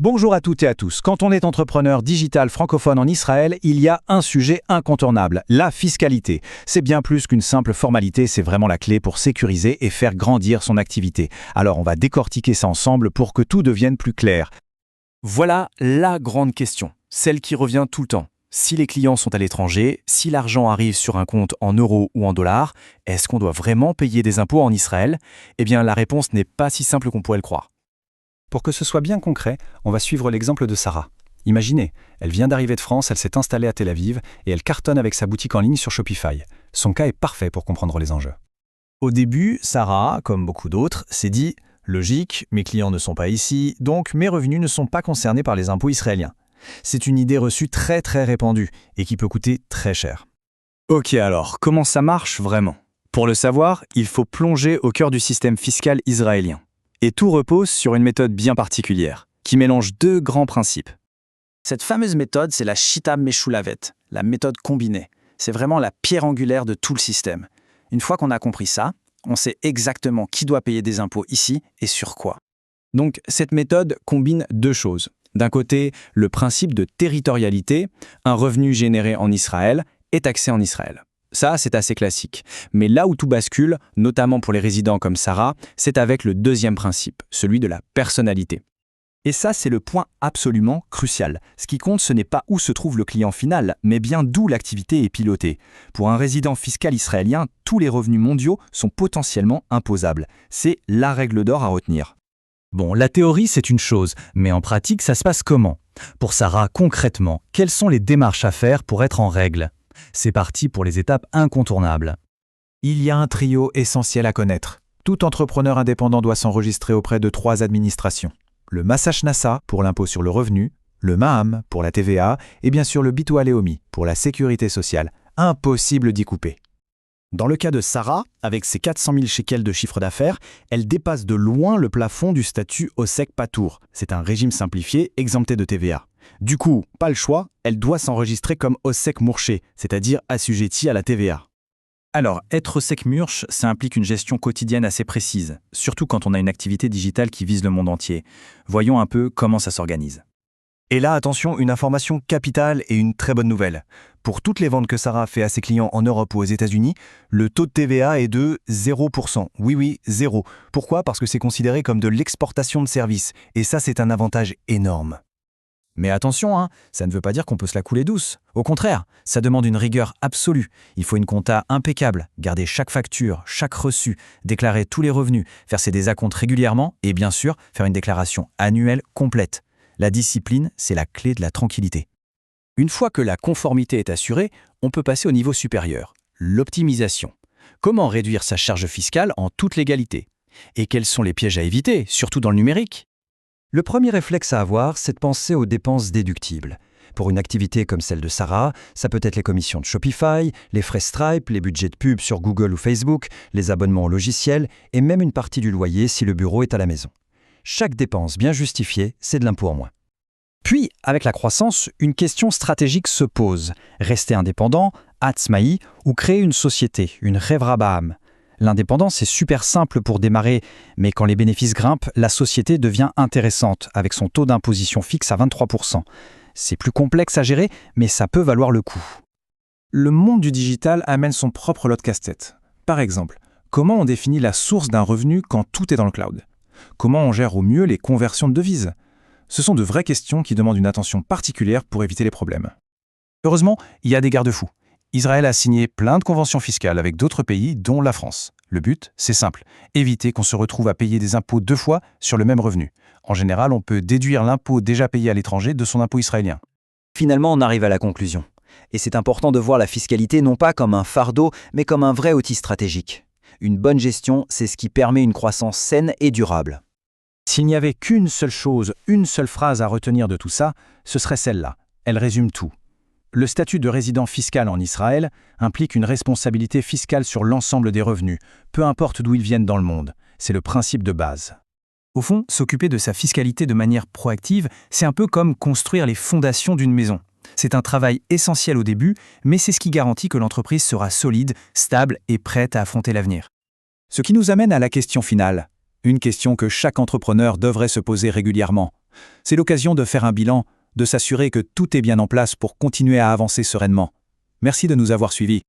Bonjour à toutes et à tous. Quand on est entrepreneur digital francophone en Israël, il y a un sujet incontournable, la fiscalité. C'est bien plus qu'une simple formalité, c'est vraiment la clé pour sécuriser et faire grandir son activité. Alors on va décortiquer ça ensemble pour que tout devienne plus clair. Voilà la grande question, celle qui revient tout le temps. Si les clients sont à l'étranger, si l'argent arrive sur un compte en euros ou en dollars, est-ce qu'on doit vraiment payer des impôts en Israël? Eh bien, la réponse n'est pas si simple qu'on pourrait le croire. Pour que ce soit bien concret, on va suivre l'exemple de Sarah. Imaginez, elle vient d'arriver de France, elle s'est installée à Tel Aviv et elle cartonne avec sa boutique en ligne sur Shopify. Son cas est parfait pour comprendre les enjeux. Au début, Sarah, comme beaucoup d'autres, s'est dit « Logique, mes clients ne sont pas ici, donc mes revenus ne sont pas concernés par les impôts israéliens ». C'est une idée reçue très répandue et qui peut coûter très cher. Ok alors, comment ça marche vraiment? Pour le savoir, il faut plonger au cœur du système fiscal israélien. Et tout repose sur une méthode bien particulière, qui mélange deux grands principes. Cette fameuse méthode, c'est la Shita Meshulavet, la méthode combinée. C'est vraiment la pierre angulaire de tout le système. Une fois qu'on a compris ça, on sait exactement qui doit payer des impôts ici et sur quoi. Donc, cette méthode combine deux choses. D'un côté, le principe de territorialité, un revenu généré en Israël est taxé en Israël. Ça, c'est assez classique. Mais là où tout bascule, notamment pour les résidents comme Sarah, c'est avec le deuxième principe, celui de la personnalité. Et ça, c'est le point absolument crucial. Ce qui compte, ce n'est pas où se trouve le client final, mais bien d'où l'activité est pilotée. Pour un résident fiscal israélien, tous les revenus mondiaux sont potentiellement imposables. C'est la règle d'or à retenir. Bon, la théorie, c'est une chose, mais en pratique, ça se passe comment? Pour Sarah, concrètement, quelles sont les démarches à faire pour être en règle? C'est parti pour les étapes incontournables. Il y a un trio essentiel à connaître. Tout entrepreneur indépendant doit s'enregistrer auprès de 3 administrations. Le Mas Haknasa pour l'impôt sur le revenu, le Ma'am pour la TVA et bien sûr le Bitua Leumi pour la sécurité sociale. Impossible d'y couper. Dans le cas de Sarah, avec ses 400 000 shekels de chiffre d'affaires, elle dépasse de loin le plafond du statut Osek Patour. C'est un régime simplifié exempté de TVA. Du coup, pas le choix, elle doit s'enregistrer comme Osek Mourché, c'est-à-dire assujettie à la TVA. Alors, être Osek Murch, ça implique une gestion quotidienne assez précise, surtout quand on a une activité digitale qui vise le monde entier. Voyons un peu comment ça s'organise. Et là, attention, une information capitale et une très bonne nouvelle. Pour toutes les ventes que Sarah fait à ses clients en Europe ou aux États-Unis, le taux de TVA est de 0%. Oui, 0. Pourquoi? Parce que c'est considéré comme de l'exportation de services. Et ça, c'est un avantage énorme. Mais attention, ça ne veut pas dire qu'on peut se la couler douce. Au contraire, ça demande une rigueur absolue. Il faut une compta impeccable, garder chaque facture, chaque reçu, déclarer tous les revenus, faire ses désacomptes régulièrement et bien sûr, faire une déclaration annuelle complète. La discipline, c'est la clé de la tranquillité. Une fois que la conformité est assurée, on peut passer au niveau supérieur, l'optimisation. Comment réduire sa charge fiscale en toute légalité? Et quels sont les pièges à éviter, surtout dans le numérique? Le premier réflexe à avoir, c'est de penser aux dépenses déductibles. Pour une activité comme celle de Sarah, ça peut être les commissions de Shopify, les frais Stripe, les budgets de pub sur Google ou Facebook, les abonnements au logiciel et même une partie du loyer si le bureau est à la maison. Chaque dépense bien justifiée, c'est de l'impôt en moins. Puis, avec la croissance, une question stratégique se pose. Rester indépendant, Atzmaï, ou créer une société, une Revra Ba'am. L'indépendance est super simple pour démarrer, mais quand les bénéfices grimpent, la société devient intéressante, avec son taux d'imposition fixe à 23%. C'est plus complexe à gérer, mais ça peut valoir le coup. Le monde du digital amène son propre lot de casse-tête. Par exemple, comment on définit la source d'un revenu quand tout est dans le cloud? Comment on gère au mieux les conversions de devises? Ce sont de vraies questions qui demandent une attention particulière pour éviter les problèmes. Heureusement, il y a des garde-fous. Israël a signé plein de conventions fiscales avec d'autres pays, dont la France. Le but, c'est simple, éviter qu'on se retrouve à payer des impôts 2 fois sur le même revenu. En général, on peut déduire l'impôt déjà payé à l'étranger de son impôt israélien. Finalement, on arrive à la conclusion. Et c'est important de voir la fiscalité non pas comme un fardeau, mais comme un vrai outil stratégique. Une bonne gestion, c'est ce qui permet une croissance saine et durable. S'il n'y avait qu'une seule chose, une seule phrase à retenir de tout ça, ce serait celle-là. Elle résume tout. Le statut de résident fiscal en Israël implique une responsabilité fiscale sur l'ensemble des revenus, peu importe d'où ils viennent dans le monde. C'est le principe de base. Au fond, s'occuper de sa fiscalité de manière proactive, c'est un peu comme construire les fondations d'une maison. C'est un travail essentiel au début, mais c'est ce qui garantit que l'entreprise sera solide, stable et prête à affronter l'avenir. Ce qui nous amène à la question finale. Une question que chaque entrepreneur devrait se poser régulièrement. C'est l'occasion de faire un bilan, de s'assurer que tout est bien en place pour continuer à avancer sereinement. Merci de nous avoir suivis.